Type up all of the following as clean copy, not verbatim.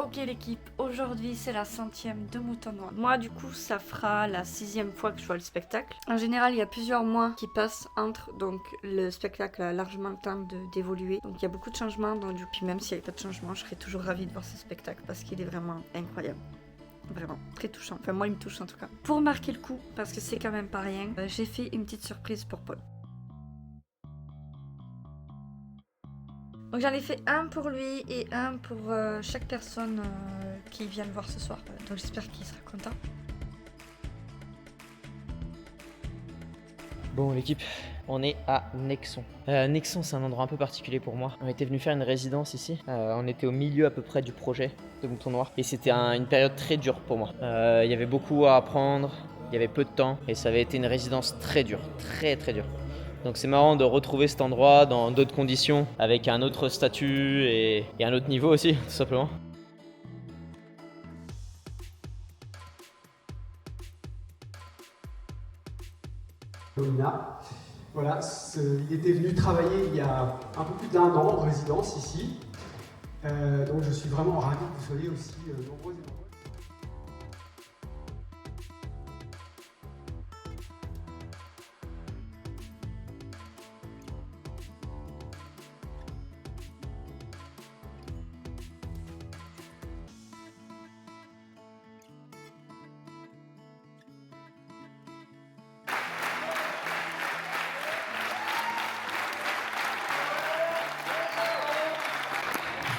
Ok l'équipe, aujourd'hui c'est la 100e de Mouton Noir. Moi du coup ça fera la 6e fois que je vois le spectacle. En général il y a plusieurs mois qui passent entre, donc le spectacle a largement le temps d'évoluer. Donc il y a beaucoup de changements, donc du coup même s'il n'y avait pas de changement je serais toujours ravie de voir ce spectacle parce qu'il est vraiment incroyable. Vraiment, très touchant. Enfin moi il me touche en tout cas. Pour marquer le coup, parce que c'est quand même pas rien, j'ai fait une petite surprise pour Paul. Donc j'en ai fait un pour lui et un pour chaque personne qui vient le voir ce soir. Donc j'espère qu'il sera content. Bon l'équipe, on est à Nexon. Nexon c'est un endroit un peu particulier pour moi. On était venu faire une résidence ici. On était au milieu à peu près du projet de Mouton Noir. Et c'était une période très dure pour moi. Il y avait beaucoup à apprendre, il y avait peu de temps. Et ça avait été une résidence très dure, très dure. Donc c'est marrant de retrouver cet endroit dans d'autres conditions, avec un autre statut et un autre niveau aussi, tout simplement. Voilà, il était venu travailler il y a un peu plus d'1 an en résidence ici. Donc je suis vraiment ravi que vous soyez aussi nombreux et nombreux.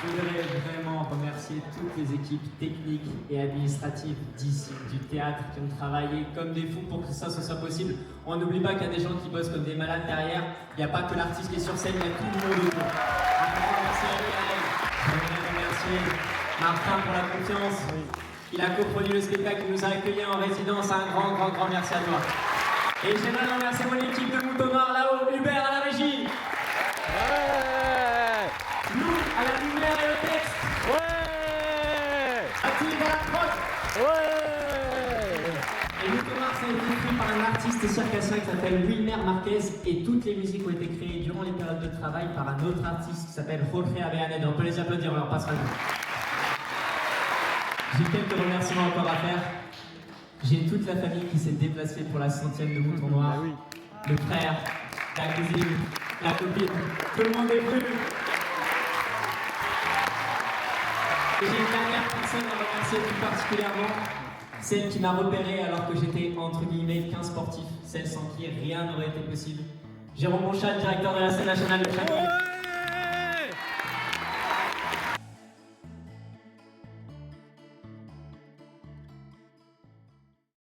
Je voudrais vraiment remercier toutes les équipes techniques et administratives d'ici, du théâtre, qui ont travaillé comme des fous pour que ça soit possible. On n'oublie pas qu'il y a des gens qui bossent comme des malades derrière. Il n'y a pas que l'artiste qui est sur scène, il y a tout le monde autour. Un grand merci à Lionel. Je voudrais remercier Martin pour la confiance. Il a coproduit le spectacle, il nous a accueillis en résidence. Un grand merci à toi. Et j'aimerais remercier mon équipe de Mouton Noir là-haut, Hubert à la régie. Lou à la lumière et au texte. Mathilde à la prod. Et Mouton Noir, ça a été écrit par un artiste circassien qui s'appelle Wilmer Marquez, et toutes les musiques ont été créées durant les périodes de travail par un autre artiste qui s'appelle Jorge Aveaneda. On peut les applaudir, on leur passera le mot. J'ai quelques remerciements encore à faire. J'ai toute la famille qui s'est déplacée pour la 100e de Mouton Noir. Le frère, la cousine, la copine, tout le monde est venu. Et j'ai une dernière personne à remercier tout particulièrement, celle qui m'a repéré alors que j'étais entre guillemets qu'un sportif, celle sans qui rien n'aurait été possible. Jérôme Bonchat, directeur de la scène nationale de Chamonix.